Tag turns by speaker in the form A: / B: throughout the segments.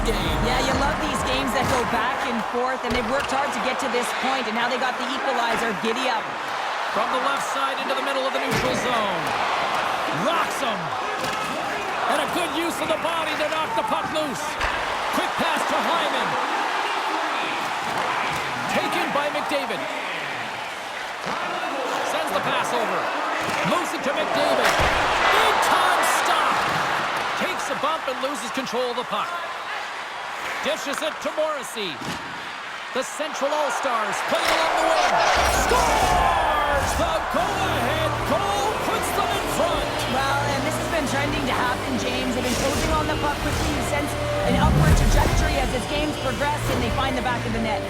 A: game.
B: Yeah, you love these games that go back and forth, and they've worked hard to get to this point, and now they got the equalizer. Giddy up.
A: From the left side into the middle of the neutral zone. Rocks him. And a good use of the body to knock the puck loose. Quick pass to Hyman. Taken by McDavid. Sends the pass over. Moves it to McDavid. Big time stop. Takes a bump and loses control of the puck. Dishes it to Morrissey. The Central All-Stars play it along the wing. Scores! The go-ahead goal puts them in front.
B: Well, and this has been trending to happen, James. They've been closing on the puck quickly. You sense an upward trajectory as this game's progress, and they find the back of the net.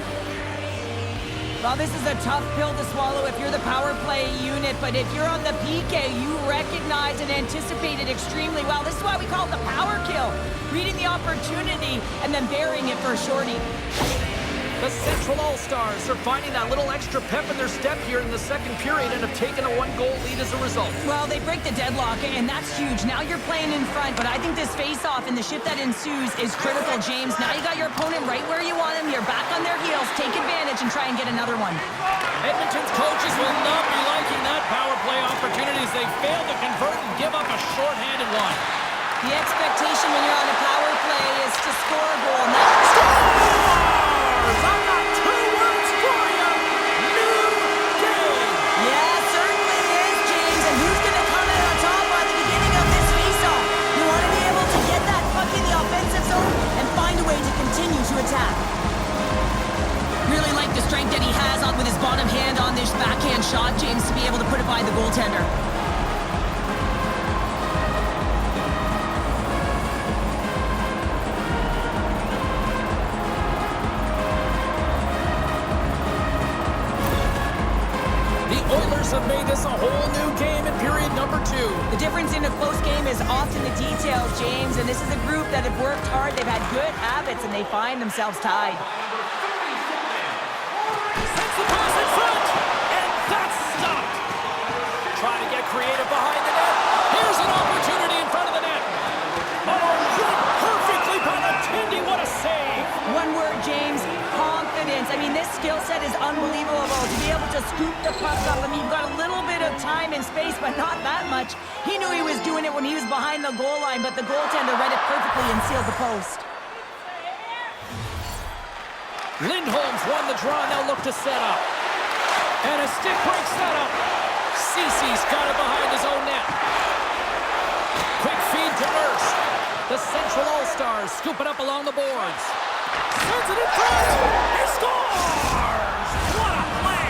B: Well, this is a tough pill to swallow if you're the power play unit, but if you're on the PK, you recognize and anticipate it extremely well. This is why we call it the power kill. Reading the opportunity and then burying it for a shorty.
A: The Central All-Stars are finding that little extra pep in their step here in the second period and have taken a one-goal lead as a result.
B: Well, they break the deadlock, and that's huge. Now you're playing in front, but I think this face-off and the shift that ensues is critical, James. Now you got your opponent right where you want him. You're back on their heels. Take advantage and try and get another one.
A: Edmonton's coaches will not be liking that power play opportunity as they fail to convert and give up a short-handed one.
B: The expectation when you're on a power play is to score a goal. Now
A: I got two words for you. New game.
B: Yeah, certainly is, James. And who's going to come out on top at the beginning of this face-off? You want to be able to get that puck in the offensive zone and find a way to continue to attack. Really like the strength that he has with his bottom hand on this backhand shot, James, to be able to put it by the goaltender.
A: Have made this a whole new game in period number 2.
B: The difference in a close game is often the details, James, and this is a group that have worked hard, they've had good habits, and they find themselves tied.
A: Sends the pass in front, and that's stopped. Trying to get creative behind the net. Here's an opportunity in front of the net. Oh, read perfectly by the Tindy. What a save.
B: One word, James. Confidence. I mean, this skill set is unbelievable. To be able to scoop the puck up, I mean, you've got a little bit of time and space, but not that much. He knew he was doing it when he was behind the goal line, but the goaltender read it perfectly and sealed the post.
A: Lindholm's won the draw, now look to set up. And a stick break setup. Cece's got it behind his own net. Quick feed to Nurse. The Central All-Stars scoop it up along the boards. Sends it in front! He scores! What a play!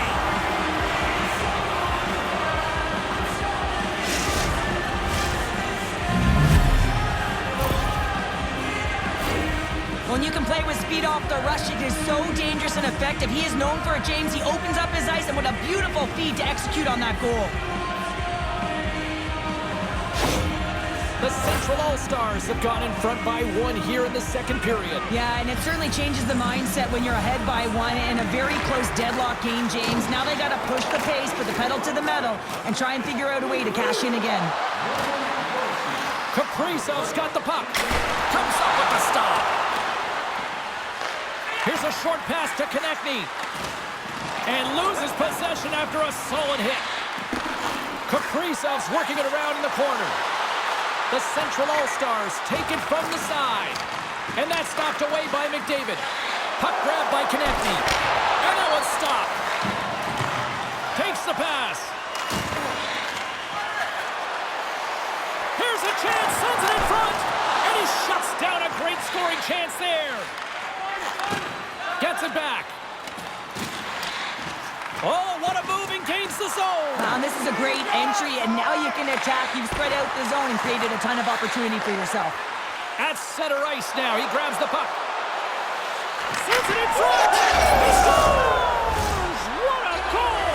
B: When you can play with speed off the rush, it is so dangerous and effective. He is known for it, James. He opens up his ice, and what a beautiful feed to execute on that goal.
A: The Central All-Stars have gone in front by 1 here in the second period.
B: Yeah, and it certainly changes the mindset when you're ahead by 1 in a very close deadlock game, James. Now they got to push the pace, put the pedal to the metal, and try and figure out a way to cash in again.
A: Kaprizov's got the puck. Comes up with the stop. Here's a short pass to Konechny. And loses possession after a solid hit. Kaprizov's working it around in the corner. The Central All-Stars take it from the side. And that's knocked away by McDavid. Puck grabbed by Konechny. And that one's stopped. Takes the pass. Here's a chance, sends it in front. And he shuts down a great scoring chance there. Gets it back. Oh, what a move and gains the zone.
B: And this is a great entry, and now you can attack. You've spread out the zone and created a ton of opportunity for yourself.
A: At center ice now, he grabs the puck. Sends it in front. He scores! What a goal!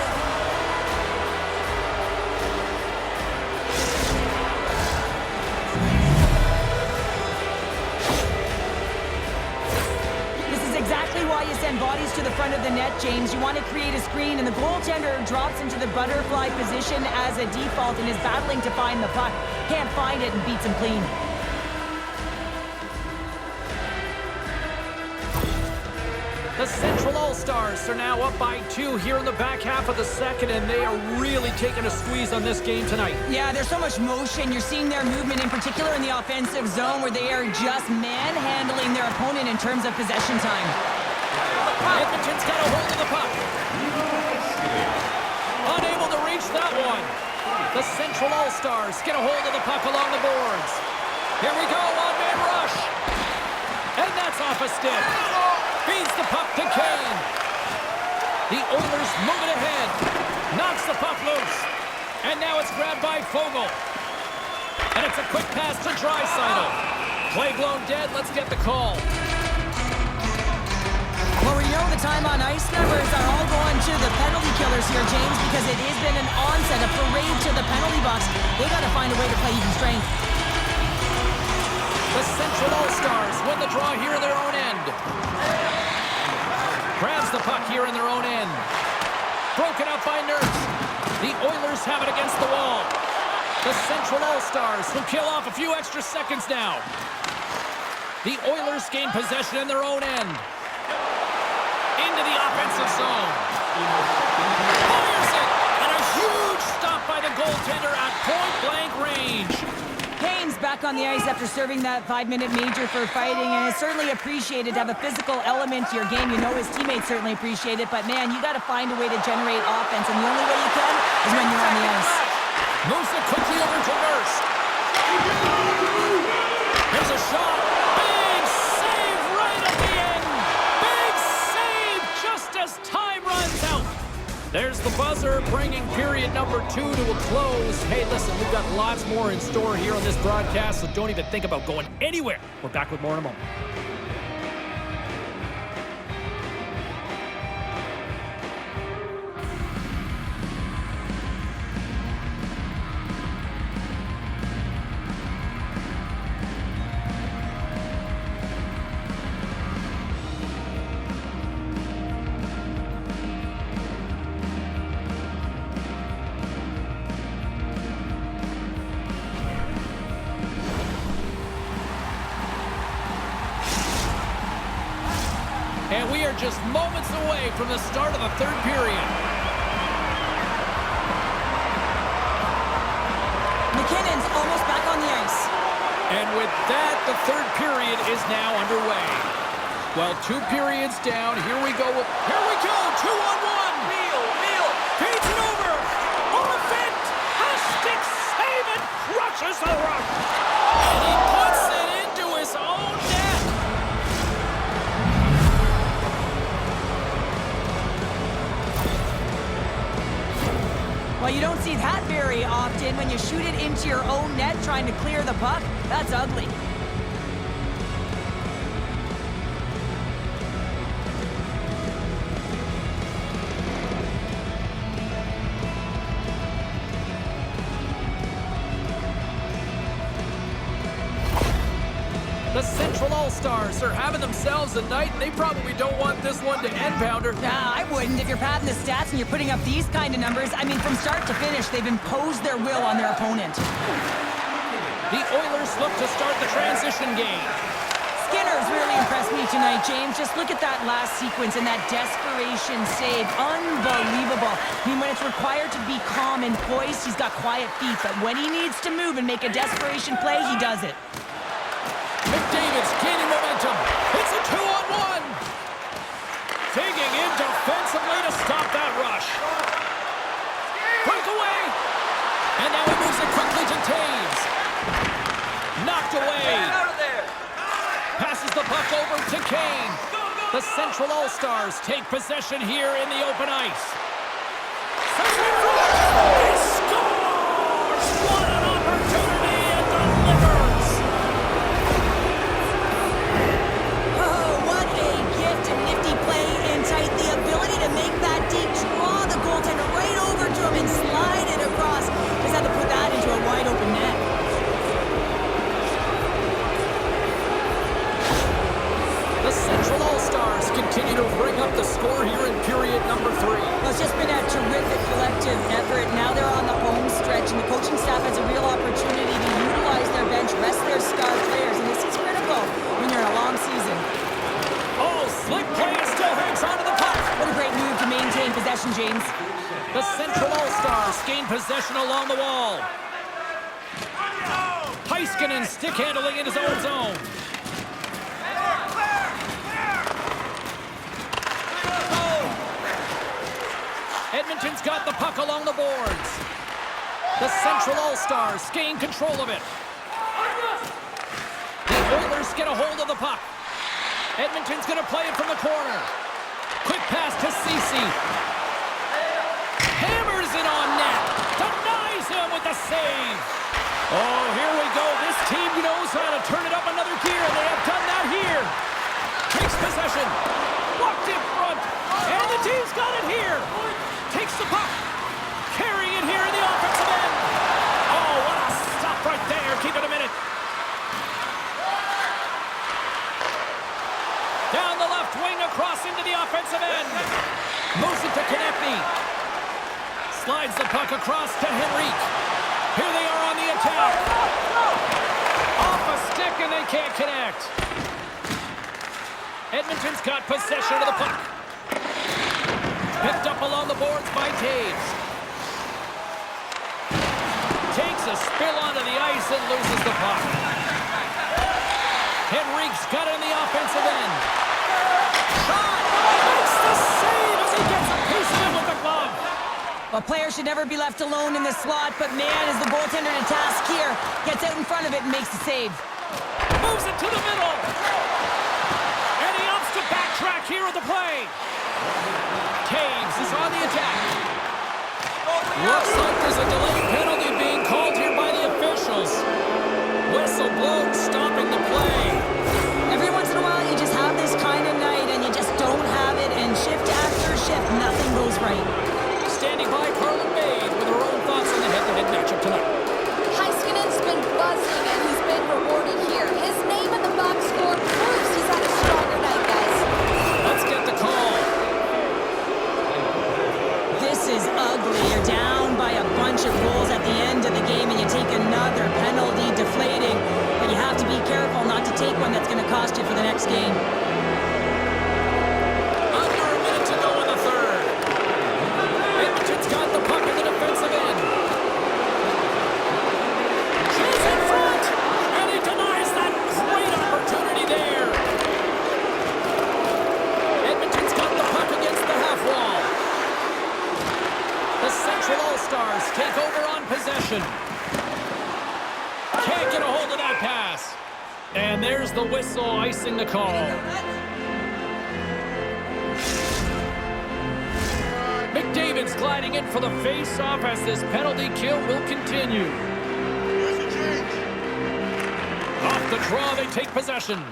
B: This is exactly why you send bodies to the front of the net, James. You want to create a screen, and the goaltender drops into the butterfly position as a default and is battling to find the puck. Can't find it and beats him clean.
A: The Central All-Stars are now up by 2 here in the back half of the second, and they are really taking a squeeze on this game tonight.
B: Yeah, there's so much motion. You're seeing their movement, in particular in the offensive zone, where they are just manhandling their opponent in terms of possession time.
A: Edmonton's got a hold of the puck. Unable to reach that one. The Central All-Stars get a hold of the puck along the boards. Here we go, one-man rush. And that's off a stick. Feeds the puck to Kane. The Oilers move it ahead. Knocks the puck loose. And now it's grabbed by Fogle. And it's a quick pass to Draisaitl. Play blown dead. Let's get the call.
B: Well, we know the time on ice numbers are all going to the penalty killers here, James, because it has been an onset, a parade to the penalty box. They got to find a way to play even strength.
A: The Central All-Stars win the draw here in their own end. Grabs the puck here in their own end. Broken up by Nurse. The Oilers have it against the wall. The Central All-Stars who kill off a few extra seconds now. The Oilers gain possession in their own end. Into the offensive zone. Fires it! And a huge stop by the goaltender at point-blank range.
B: Kane's back on the ice after serving that 5-minute major for fighting, and it's certainly appreciated to have a physical element to your game. You know his teammates certainly appreciate it, but man, you got to find a way to generate offense, and the only way you can is when you're on the ice.
A: Moves it quickly over to Nurse. Here's a shot. Big save right at the end. Big save just as time runs out. There's the buzzer, bringing period number 2 to a close. Hey, listen, we've got lots more in store here on this broadcast, so don't even think about going anywhere. We're back with more in a moment. And we are just moments away from the start of the third period.
B: McKinnon's almost back on the ice.
A: And with that, the third period is now underway. Well, 2 periods down. Here we go. Here we go. 2-on-1. Neal. Feeds it over. On a feint. A stick save and crushes the rush. And he puts it into his own net.
B: Well, you don't see that very often when you shoot it into your own net trying to clear the puck. That's ugly.
A: The Central All-Stars are having themselves a night, and they probably don't want this one to end, Pounder.
B: Nah, I wouldn't. If you're padding the stats and you're putting up these kind of numbers, I mean, from start to finish, they've imposed their will on their opponent.
A: The Oilers look to start the transition game.
B: Skinner's really impressed me tonight, James. Just look at that last sequence and that desperation save. Unbelievable. I mean, when it's required to be calm and poised, he's got quiet feet. But when he needs to move and make a desperation play, he does it.
A: McDavid's gaining momentum. It's a 2-on-1. Digging in defensively to stop that rush. Breakaway. And now he moves it quickly to Taves. Knocked away. Passes the puck over to Kane. The Central All-Stars take possession here in the open ice. He scores! What an opportunity and delivers!
B: Oh, what a gift and nifty play in tight. The ability to make that deep draw the goaltender right over to him and slide it across. Just had to put that into a wide open net.
A: The Central All-Stars continue to bring up the score here in period number 3.
B: Well, it's just been a terrific collective effort. Now they're on the home stretch, and the coaching staff has a real opportunity to utilize their bench, rest their star players, and this is critical when you're in a long season.
A: Oh, slick play is still hanging
B: possession, James.
A: The Central All-Stars gain possession along the wall. Heiskanen stick handling in his own zone. Edmonton's got the puck along the boards. The Central All-Stars gain control of it. The Oilers get a hold of the puck. Edmonton's going to play it from the corner. Quick pass to Ceci. Hammers it on net. Denies him with the save. Oh, here we go. This team knows how to turn it up another gear, and they have done that here. Takes possession. Walked in front. And the team's got it here. Takes the puck. Carrying it here in the offensive end. Oh, what a stop right there. Keep it a minute. Down the left wing across into the offensive end. Moves it to Konechny. Slides the puck across to Henrique. Here they are on the attack. Off a stick and they can't connect. Edmonton's got possession of the puck. Picked up along the boards by Taves. Takes a spill onto the ice and loses the puck. Henrique's got it in the offensive end. Shot! Makes the save as he gets a piece of it with the glove.
B: A player should never be left alone in the slot, but man, is the goaltender to task here. Gets out in front of it and makes the save.
A: Moves it to the middle. And he opts to backtrack here at the play. Taves is on the attack. Looks like there's a delayed penalty being called here by the officials. Whistle blown, stopping the play.
B: Every once in a while, you just have this kind of night, and you just don't have it, and shift after shift, nothing goes right.
A: Standing by, Carlin Maid with her own thoughts on the head-to-head matchup tonight.
C: Heiskanen's been buzzing, and he's been rewarded here. His name in the box score proves he's had a stronger night, guys.
A: Let's get the call.
B: This is ugly. You're down by a bunch of goals at the end of the game, and you take another penalty, deflating. But you have to be careful not to take one that's going to cost you for the next game.
A: Under a minute to go in the third. Edmonton's got the puck in the defensive end. She's in front, and he denies that great opportunity there. Edmonton's got the puck against the half wall. The Central All-Stars take over on possession. Can't get a hold of that pass. And there's the whistle icing the call. McDavid's gliding in for the face-off as this penalty kill will continue. Off the draw, they take possession.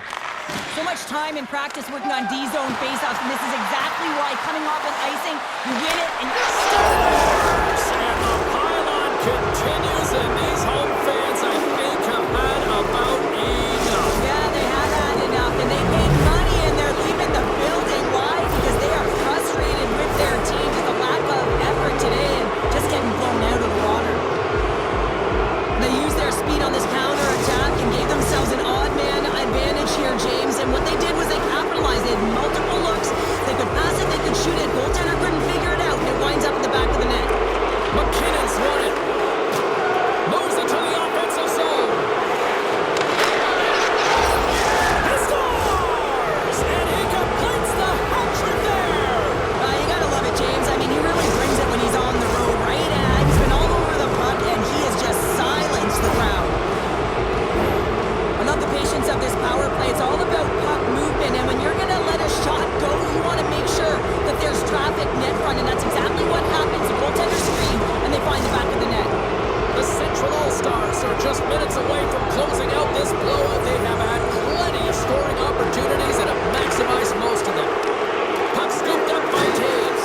B: So much time in practice working on D-zone faceoffs, and this is exactly why coming off an icing, you win it, and you're still...
A: And the pylon continues, and these home fans, I think, have had about enough.
B: Yeah, they have had enough, and they paid money, and they're leaving the building. Why? Because they are frustrated with their team, with the lack of effort today, and just getting blown out of the water. They used their speed on this counter-attack and gave themselves an odd-man advantage here, James, and what they did was they capitalized. They had multiple looks. They could pass it, they could shoot it. Goaltender couldn't figure it out, and it winds up in the back of the net.
A: McKinnon's won it. Moves it to the offensive zone. He scores! And he completes the hat-trick there.
B: You gotta love it, James. I mean, he really brings it when he's on the road, right? And he's been all over the puck, and he has just silenced the crowd. I love the patience of this power play. It's all about puck movement, and when you're gonna let a shot go, you want to make sure that there's traffic net front, and that's exactly what happens. The goaltender screen, and they find the back of the net.
A: The Central All-Stars are just minutes away from closing out this blowout. They have had plenty of scoring opportunities and have maximized most of them. Puck scooped up by Taves.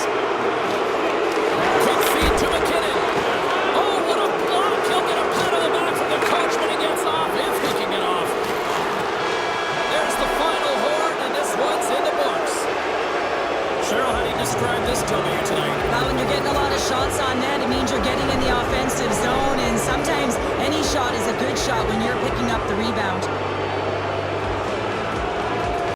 A: Quick feed to McKinnon. Oh, what a block. He'll get a pat on the back from the coach when he gets off, if he can get off. There's the final horn, and this one's in the books. Cheryl, how do you describe this W tonight?
B: Well, when you're getting a lot of shots on net, it means you're getting in the offensive zone, and sometimes any shot is a good shot when you're picking up the rebound.